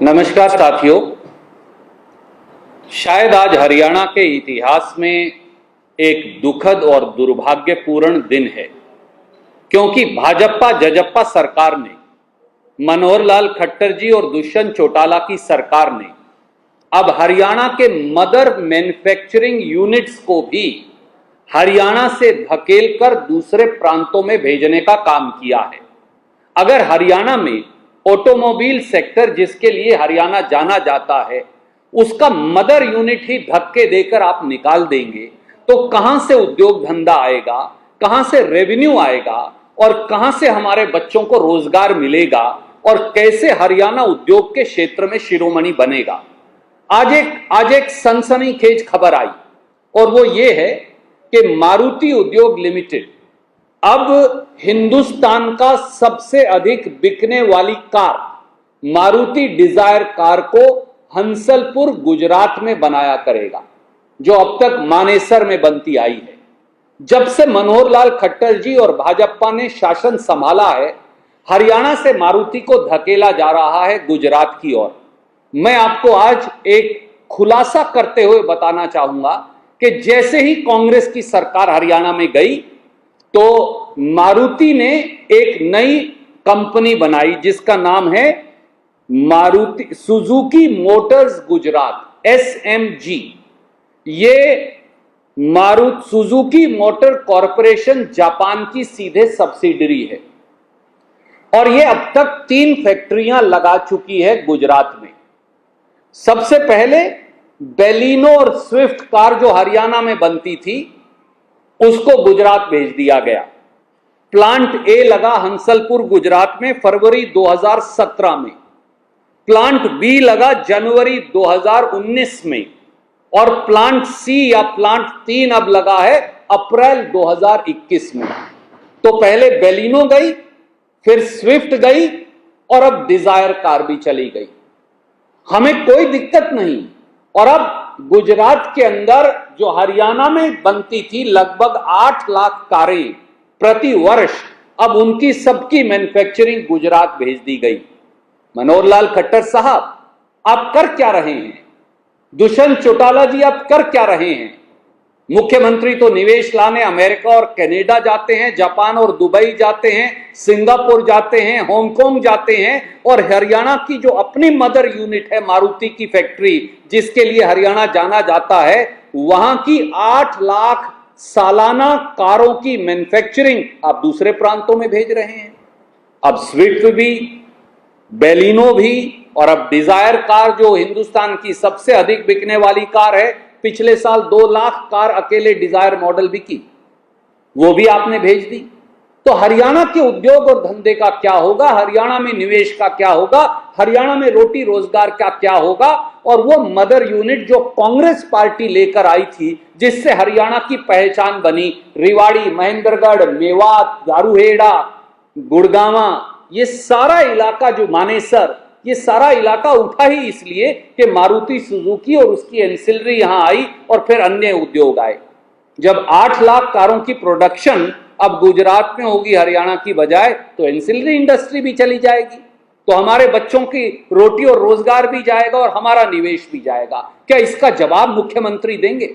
नमस्कार साथियों, शायद आज हरियाणा के इतिहास में एक दुखद और दुर्भाग्यपूर्ण दिन है, क्योंकि भाजपा जजप्पा सरकार ने, मनोहर लाल खट्टर जी और दुष्यंत चौटाला की सरकार ने अब हरियाणा के मदर मैन्युफैक्चरिंग यूनिट्स को भी हरियाणा से धकेलकर दूसरे प्रांतों में भेजने का काम किया है। अगर हरियाणा में ऑटोमोबाइल सेक्टर, जिसके लिए हरियाणा जाना जाता है, उसका मदर यूनिट ही धक्के देकर आप निकाल देंगे तो कहां से उद्योग धंधा आएगा, कहां से रेवेन्यू आएगा और कहां से हमारे बच्चों को रोजगार मिलेगा और कैसे हरियाणा उद्योग के क्षेत्र में शिरोमणि बनेगा। आज एक सनसनीखेज खबर आई और वो ये है कि मारुति उद्योग लिमिटेड अब हिंदुस्तान का सबसे अधिक बिकने वाली कार मारुति डिजायर कार को हंसलपुर गुजरात में बनाया करेगा, जो अब तक मानेसर में बनती आई है। जब से मनोहर लाल खट्टर जी और भाजपा ने शासन संभाला है, हरियाणा से मारुति को धकेला जा रहा है गुजरात की ओर। मैं आपको आज एक खुलासा करते हुए बताना चाहूंगा कि जैसे ही कांग्रेस की सरकार हरियाणा में गई तो मारुति ने एक नई कंपनी बनाई जिसका नाम है Maruti Suzuki Motors Gujarat, SMG। ये Maruti Suzuki motor corporation Japan की सीधे सब्सिडरी है और ये अब तक 3 फैक्ट्रियां लगा चुकी है गुजरात में। सबसे पहले बेलिनो और स्विफ्ट कार जो हरियाणा में बनती थी उसको गुजरात भेज दिया गया। प्लांट ए लगा हंसलपुर गुजरात में फरवरी 2017 में, प्लांट बी लगा जनवरी 2019 में और प्लांट सी या प्लांट 3 अब लगा है अप्रैल 2021 में। तो पहले बेलिनो गई, फिर स्विफ्ट गई और अब डिजायर कार भी चली गई। हमें कोई दिक्कत नहीं। और अब गुजरात के अंदर जो हरियाणा में बनती थी लगभग 8 लाख कारें प्रति वर्ष, अब उनकी सबकी मैन्युफैक्चरिंग गुजरात भेज दी गई। मनोहर लाल खट्टर साहब, आप कर क्या रहे हैं? दुष्यंत चौटाला जी, आप कर क्या रहे हैं? मुख्यमंत्री तो निवेश लाने अमेरिका और कनाडा जाते हैं, जापान और दुबई जाते हैं, सिंगापुर जाते हैं, हांगकांग जाते हैं और हरियाणा की जो अपनी मदर यूनिट है मारुति की फैक्ट्री, जिसके लिए हरियाणा जाना जाता है, वहां की 8 लाख सालाना कारों की मैन्युफैक्चरिंग आप दूसरे प्रांतों में भेज रहे हैं। अब स्विफ्ट भी, बेलिनो भी और अब डिजायर कार जो हिंदुस्तान की सबसे अधिक बिकने वाली कार है, पिछले साल 2 लाख कार अकेले डिजायर मॉडल बिकी, वो भी आपने भेज दी। तो हरियाणा के उद्योग और धंधे का क्या होगा, हरियाणा में निवेश का क्या होगा, हरियाणा में रोटी रोजगार का क्या होगा? और वो मदर यूनिट जो कांग्रेस पार्टी लेकर आई थी, जिससे हरियाणा की पहचान बनी, रिवाड़ी, महेंद्रगढ़, मेवात, दारूहेड़ा, गुड़गांवा, ये सारा इलाका जो मानेसर, ये सारा इलाका उठा ही इसलिए कि मारुति सुजुकी और उसकी एंसिलरी यहां आई और फिर अन्य उद्योग आए। जब 8 लाख कारों की प्रोडक्शन अब गुजरात में होगी हरियाणा की बजाय, तो एंसिलरी इंडस्ट्री भी चली जाएगी, तो हमारे बच्चों की रोटी और रोजगार भी जाएगा और हमारा निवेश भी जाएगा। क्या इसका जवाब मुख्यमंत्री देंगे?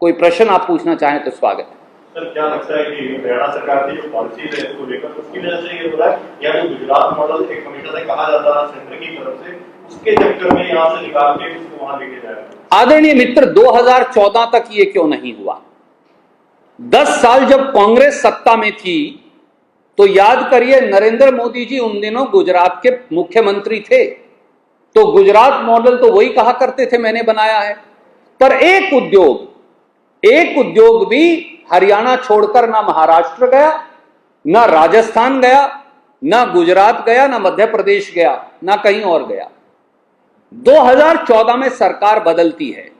कोई प्रश्न आप पूछना चाहें तो स्वागत है। सर, क्या लगता है कि हरियाणा सरकार की जो पॉलिसी है इसको लेकर उसकी वजह से ये हो रहा है, या जो गुजरात मॉडल एक हमेशा से कहा जाता है सेंटर की तरफ से, उसके चक्कर में यहाँ से निकाल के उसको वहां लेके जाएगा? आदरणीय मित्र, 2014 तक ये क्यों नहीं हुआ? 10 साल जब कांग्रेस सत्ता में थी तो याद करिए, नरेंद्र मोदी जी उन दिनों गुजरात के मुख्यमंत्री थे, तो गुजरात मॉडल तो वही कहा करते थे मैंने बनाया है। पर एक उद्योग भी हरियाणा छोड़कर ना महाराष्ट्र गया, ना राजस्थान गया, ना गुजरात गया, ना मध्य प्रदेश गया, ना कहीं और गया। 2014 में सरकार बदलती है,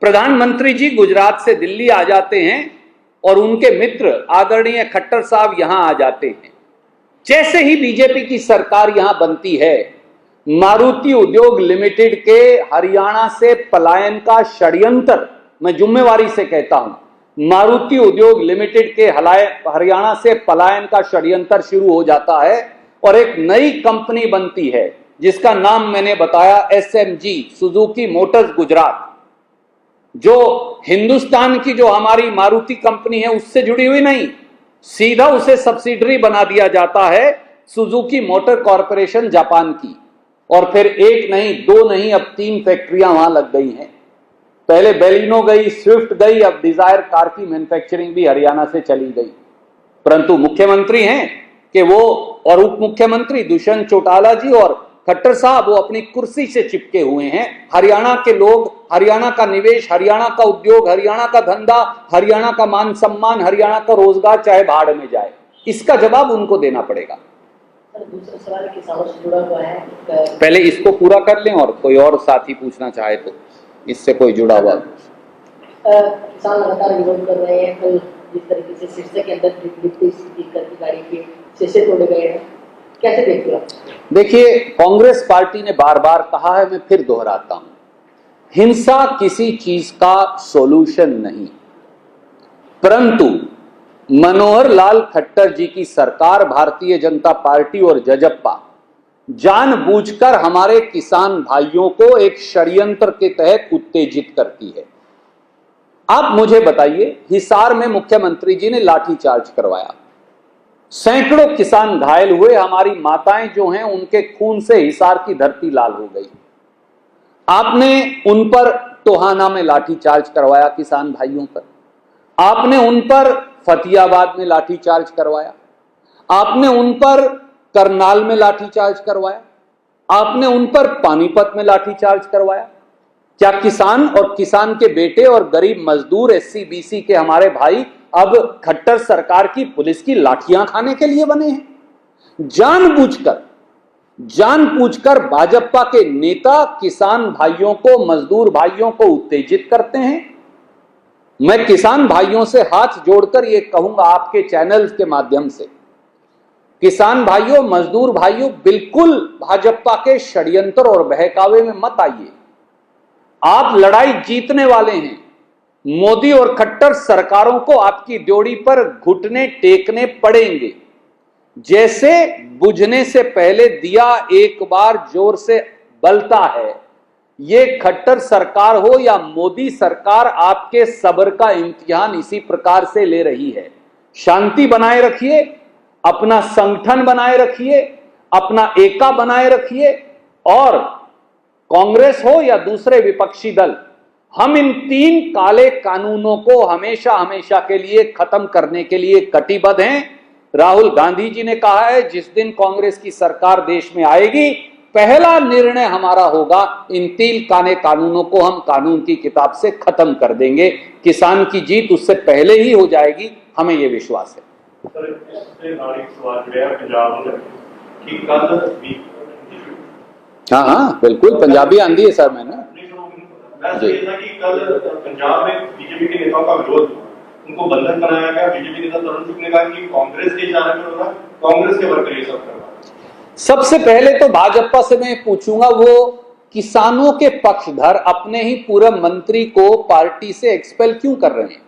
प्रधानमंत्री जी गुजरात से दिल्ली आ जाते हैं और उनके मित्र आदरणीय खट्टर साहब यहां आ जाते हैं। जैसे ही बीजेपी की सरकार यहां बनती है, मारुति उद्योग लिमिटेड के हरियाणा से पलायन का षड्यंत्र, मैं जिम्मेवारी से कहता हूं, मारुति उद्योग लिमिटेड के हरियाणा से पलायन का षड्यंत्र शुरू हो जाता है और एक नई कंपनी बनती है जिसका नाम मैंने बताया SMG, सुजुकी मोटर्स गुजरात, जो हिंदुस्तान की जो हमारी मारुति कंपनी है उससे जुड़ी हुई नहीं, सीधा उसे सब्सिडरी बना दिया जाता है सुजुकी मोटर कॉरपोरेशन जापान की। और फिर एक नहीं, दो नहीं, अब 3 फैक्ट्रियां वहां लग गई हैं। पहले बेलिनो गई, स्विफ्ट गई, अब डिजायर कार की मैन्युफैक्चरिंग भी हरियाणा से चली गई। परंतु मुख्यमंत्री हैं कि वो, और उप मुख्यमंत्री दुष्यंत चौटाला जी और खट्टर साहब, वो अपनी कुर्सी से चिपके हुए हैं। हरियाणा के लोग, हरियाणा का निवेश, हरियाणा का उद्योग, हरियाणा का धंधा, हरियाणा का मान सम्मान, हरियाणा का रोजगार चाहे भाड़ में जाए, इसका जवाब उनको देना पड़ेगा। दूसरा सवाल किसानों से जुड़ा हुआ है। पहले इसको पूरा कर लें और कोई और साथी पूछना चाहे तो इससे कोई जुड़ा हुआ। किसान लगातार विरोध कर रहे हैं। कल जिस तरीके से सिरसा के अंदर डिप्टी स्पीकर की गाड़ी के शीशे तोड़े गए हैं, कैसे देखते हो? देखिए, कांग्रेस पार्टी ने बार बार कहा है, मैं फिर दोहराता हूं, हिंसा किसी चीज का सॉल्यूशन नहीं। परंतु मनोहर लाल खट्टर जी की सरकार, भारतीय जनता पार्टी और जजप्पा जानबूझकर हमारे किसान भाइयों को एक षड्यंत्र के तहत उत्तेजित करती है। आप मुझे बताइए, हिसार में मुख्यमंत्री जी ने लाठीचार्ज करवाया, सैकड़ों किसान घायल हुए, हमारी माताएं जो हैं उनके खून से हिसार की धरती लाल हो गई। आपने उन पर टोहाना में लाठीचार्ज करवाया, किसान भाइयों पर। आपने उन पर फतियाबाद में लाठीचार्ज करवाया, आपने उन पर करनाल में लाठीचार्ज करवाया, आपने उन पर पानीपत में लाठीचार्ज करवाया। क्या किसान और किसान के बेटे और गरीब मजदूर SC BC के हमारे भाई अब खट्टर सरकार की पुलिस की लाठियां खाने के लिए बने हैं? जानबूझकर भाजपा के नेता किसान भाइयों को, मजदूर भाइयों को उत्तेजित करते हैं। मैं किसान भाइयों से हाथ जोड़कर यह कहूंगा आपके चैनल के माध्यम से, किसान भाइयों, मजदूर भाइयों, बिल्कुल भाजपा के षड्यंत्र और बहकावे में मत आइए। आप लड़ाई जीतने वाले हैं। मोदी और खट्टर सरकारों को आपकी ड्योढ़ी पर घुटने टेकने पड़ेंगे। जैसे बुझने से पहले दिया एक बार जोर से बलता है, ये खट्टर सरकार हो या मोदी सरकार, आपके सब्र का इम्तिहान इसी प्रकार से ले रही है। शांति बनाए रखिए, अपना संगठन बनाए रखिए, अपना एका बनाए रखिए, और कांग्रेस हो या दूसरे विपक्षी दल, हम इन 3 काले कानूनों को हमेशा हमेशा के लिए खत्म करने के लिए कटिबद्ध हैं। राहुल गांधी जी ने कहा है, जिस दिन कांग्रेस की सरकार देश में आएगी, पहला निर्णय हमारा होगा, इन 3 काले कानूनों को हम कानून की किताब से खत्म कर देंगे। किसान की जीत उससे पहले ही हो जाएगी, हमें यह विश्वास है। सर, इससे नागरिक सवाल जुड़े हैं पंजाब में कि कल भी, हाँ बिल्कुल, पंजाबी आंधी है सर। मैंने जी कि कल पंजाब में बीजेपी के नेताओं का विरोध, उनको बंधन बनाया गया। बीजेपी नेता तरुण चुग ने कहा कि कांग्रेस के इशारे पर हो रहा, कांग्रेस के वर्कर ये सब कर रहा। सबसे पहले तो भाजपा से मैं पूछूंगा, वो किसानों के पक्षधर अपने ही पूर्व मंत्री को पार्टी से एक्सपेल क्यों कर रहे हैं?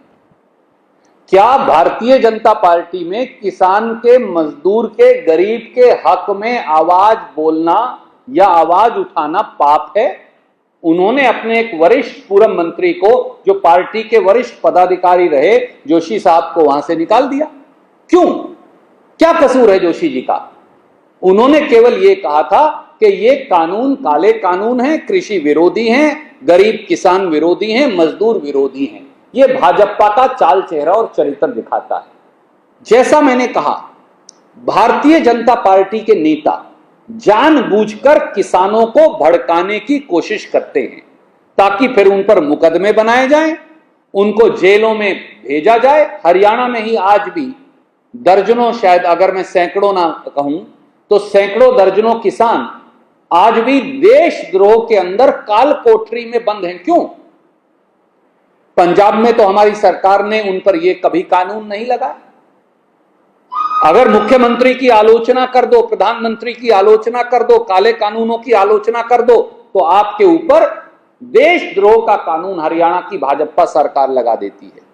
क्या भारतीय जनता पार्टी में किसान के, मजदूर के, गरीब के हक में आवाज बोलना या आवाज उठाना पाप है? उन्होंने अपने एक वरिष्ठ पूर्व मंत्री को, जो पार्टी के वरिष्ठ पदाधिकारी रहे, जोशी साहब को वहां से निकाल दिया। क्यों? क्या कसूर है जोशी जी का? उन्होंने केवल यह कहा था कि ये कानून काले कानून हैं, कृषि विरोधी हैं, गरीब किसान विरोधी हैं, मजदूर विरोधी हैं। ये भाजपा का चाल चेहरा और चरित्र दिखाता है। जैसा मैंने कहा, भारतीय जनता पार्टी के नेता जानबूझकर किसानों को भड़काने की कोशिश करते हैं ताकि फिर उन पर मुकदमे बनाए जाएं, उनको जेलों में भेजा जाए। हरियाणा में ही आज भी दर्जनों, शायद अगर मैं सैकड़ों ना कहूं तो सैकड़ों दर्जनों किसान आज भी देशद्रोह के अंदर काल कोठरी में बंद हैं। क्यों? पंजाब में तो हमारी सरकार ने उन पर यह कभी कानून नहीं लगा। अगर मुख्यमंत्री की आलोचना कर दो, प्रधानमंत्री की आलोचना कर दो, काले कानूनों की आलोचना कर दो, तो आपके ऊपर देशद्रोह का कानून हरियाणा की भाजपा सरकार लगा देती है।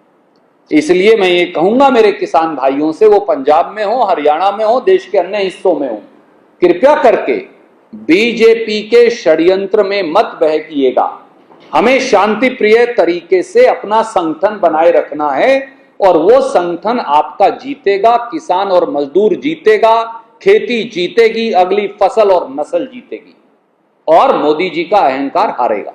इसलिए मैं ये कहूंगा मेरे किसान भाइयों से, वो पंजाब में हो, हरियाणा में हो, देश के अन्य हिस्सों में हो, कृपया करके बीजेपी के षड्यंत्र में मत बहकिएगा। हमें शांति प्रिय तरीके से अपना संगठन बनाए रखना है और वो संगठन आपका जीतेगा, किसान और मजदूर जीतेगा, खेती जीतेगी, अगली फसल और नस्ल जीतेगी और मोदी जी का अहंकार हारेगा।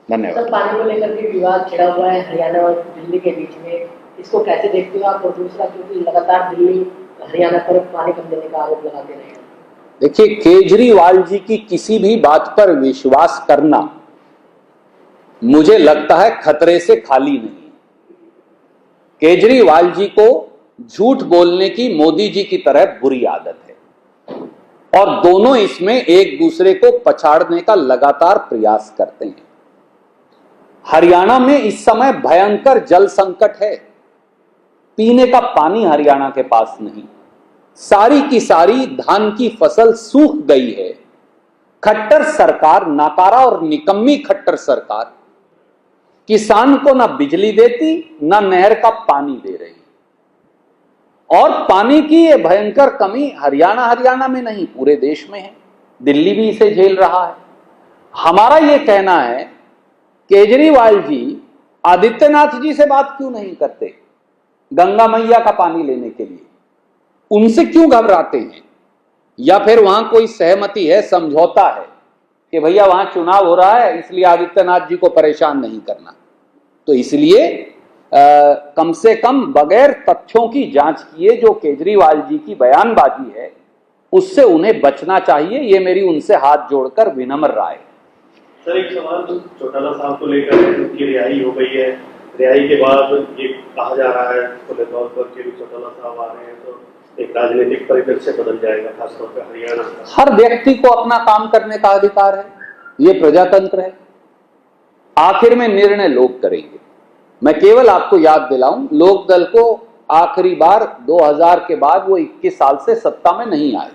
धन्यवाद। सर, पानी को लेकर के विवाद छिड़ा हुआ है हरियाणा और दिल्ली के बीच में, इसको कैसे देखते हो आप? और दूसरा, क्योंकि लगातार दिल्ली हरियाणा पर पानी कम देने का आरोप लगाते रहे हैं। देखिए, केजरीवाल जी की किसी भी बात पर विश्वास करना मुझे लगता है खतरे से खाली नहीं। केजरीवाल जी को झूठ बोलने की मोदी जी की तरह बुरी आदत है और दोनों इसमें एक दूसरे को पछाड़ने का लगातार प्रयास करते हैं। हरियाणा में इस समय भयंकर जल संकट है, पीने का पानी हरियाणा के पास नहीं, सारी की सारी धान की फसल सूख गई है। खट्टर सरकार, नाकारा और निकम्मी खट्टर सरकार किसान को ना बिजली देती, ना नहर का पानी दे रही। और पानी की ये भयंकर कमी हरियाणा में नहीं, पूरे देश में है। दिल्ली भी इसे झेल रहा है। हमारा ये कहना है, केजरीवाल जी आदित्यनाथ जी से बात क्यों नहीं करते गंगा मैया का पानी लेने के लिए? उनसे क्यों घबराते हैं? या फिर वहां कोई सहमति है, समझौता है कि भैया वहां चुनाव हो रहा है इसलिए आदित्यनाथ जी को परेशान नहीं करना? तो इसलिए कम से कम बगैर तथ्यों की जांच किए जो केजरीवाल जी की बयानबाजी है उससे उन्हें बचना चाहिए। ये मेरी उनसे हाथ जोड़कर विनम्र राय है। सर, एक सवाल चौटाला साहब को लेकर है, उनकी रिहाई हो गई है। रिहाई के बाद ये कहा जा रहा है खुले तौर पर कि चौटाला साहब आ रहे हैं तो एक राजनीतिक परिदृश्य बदल जाएगा, खासतौर पर हरियाणा का। हर व्यक्ति को अपना काम करने का अधिकार है, ये प्रजातंत्र है। आखिर में निर्णय लोग करेंगे। मैं केवल आपको याद दिलाऊं, लोकदल को आखिरी बार 2000 के बाद वो 21 साल से सत्ता में नहीं आए,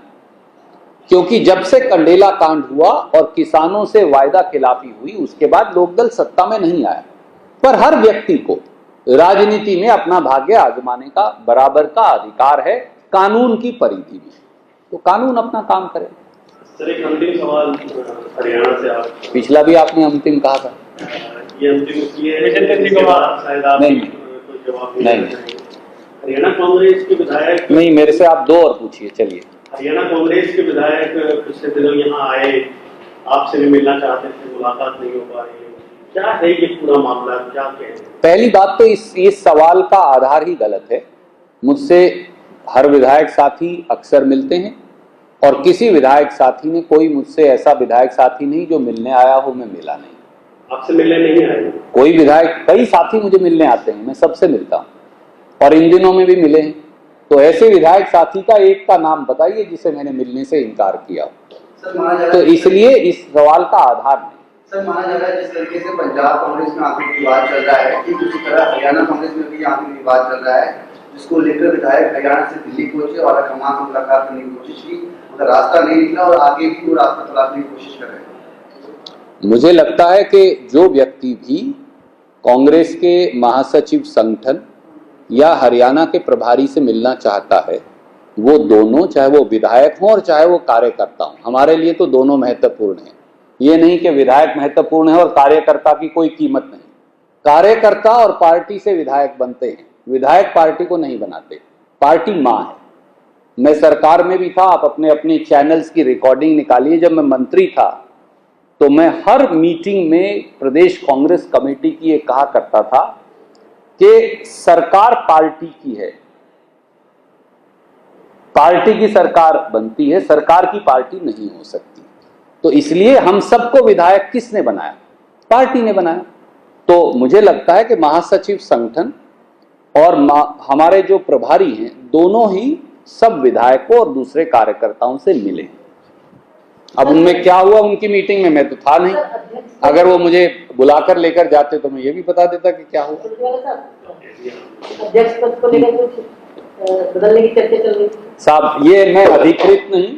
क्योंकि जब से कंडेला कांड हुआ और किसानों से वायदा खिलाफी हुई उसके बाद लोकदल सत्ता में नहीं आया। पर हर व्यक्ति को राजनीति में अपना भाग्य आजमाने का बराबर का अधिकार है, कानून की परिधि में। तो कानून अपना काम करे। सर, एक अंतिम सवाल हरियाणा से आप, पिछला भी आपने अंतिम कहा था। ये अंतिम इसलिए है शायद आप नहीं, कोई जवाब नहीं। हरियाणा कांग्रेस के विधायक, नहीं, मेरे से आप दो और पूछिए। चलिए। हरियाणा कांग्रेस के विधायक पिछले दिनों यहाँ आए, आपसे भी मिलना चाहते थे, मुलाकात नहीं हो पा रही है, क्या है ये पूरा मामला, क्या कहें? पहली बात तो इस सवाल का आधार ही गलत है। मुझसे हर विधायक साथी अक्सर मिलते हैं और किसी विधायक साथी ने, कोई मुझसे ऐसा विधायक साथी नहीं जो मिलने आया हो मैं मिला नहीं। आपसे मिलने नहीं आए? कोई विधायक, कई साथी मुझे मिलने आते हैं, मैं सबसे मिलता हूं और इन दिनों में भी मिले हैं। तो ऐसे विधायक साथी का एक का नाम बताइए जिसे मैंने मिलने से इनकार किया हो। तो इसलिए इस सवाल का आधार नहीं। सर, माना जा रहा है जिस तरीके से पंजाब कांग्रेस में आखिरी विवाद चल रहा है, ठीक उसी तरह हरियाणा कांग्रेस में भी आखिरी विवाद चल रहा है, जिसको लेकर विधायक हरियाणा से दिल्ली पहुंचे और वहां से मुलाकात करने की कोशिश की, मगर रास्ता नहीं निकला और आगे भी वो रास्ता तलाशने की कोशिश कर रहे हैं। मुझे लगता है कि जो व्यक्ति भी कांग्रेस के महासचिव संगठन या हरियाणा के प्रभारी से मिलना चाहता है, वो दोनों, चाहे वो विधायक हों और चाहे वो कार्यकर्ता हों, हमारे लिए तो दोनों महत्वपूर्ण हैं। ये नहीं कि विधायक महत्वपूर्ण है और कार्यकर्ता की कोई कीमत नहीं। कार्यकर्ता और पार्टी से विधायक बनते हैं, विधायक पार्टी को नहीं बनाते। पार्टी मां है। मैं सरकार में भी था, आप अपने अपने चैनल्स की रिकॉर्डिंग निकालिए। जब मैं मंत्री था तो मैं हर मीटिंग में प्रदेश कांग्रेस कमेटी की ये कहा करता था कि सरकार पार्टी की है, पार्टी की सरकार बनती है, सरकार की पार्टी नहीं हो सकती। तो इसलिए हम सबको विधायक किसने बनाया? पार्टी ने बनाया। तो मुझे लगता है कि महासचिव संगठन और हमारे जो प्रभारी हैं, दोनों ही सब विधायकों और दूसरे कार्यकर्ताओं से मिले। अब उनमें क्या हुआ उनकी मीटिंग में, मैं तो था नहीं। अगर वो मुझे बुलाकर लेकर जाते तो मैं ये भी बता देता कि क्या हुआ। अध्यक्ष पद को लेकर कुछ बदलने की चर्चा चल रही है साहब। ये मैं अधिकृत नहीं,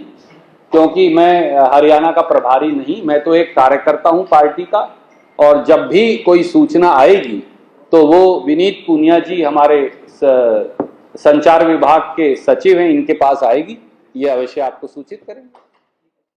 क्योंकि मैं हरियाणा का प्रभारी नहीं, मैं तो एक कार्यकर्ता हूं पार्टी का। और जब भी कोई सूचना आएगी तो वो विनीत पूनिया जी, हमारे संचार विभाग के सचिव हैं, इनके पास आएगी। ये अवश्य आपको सूचित करेंगे।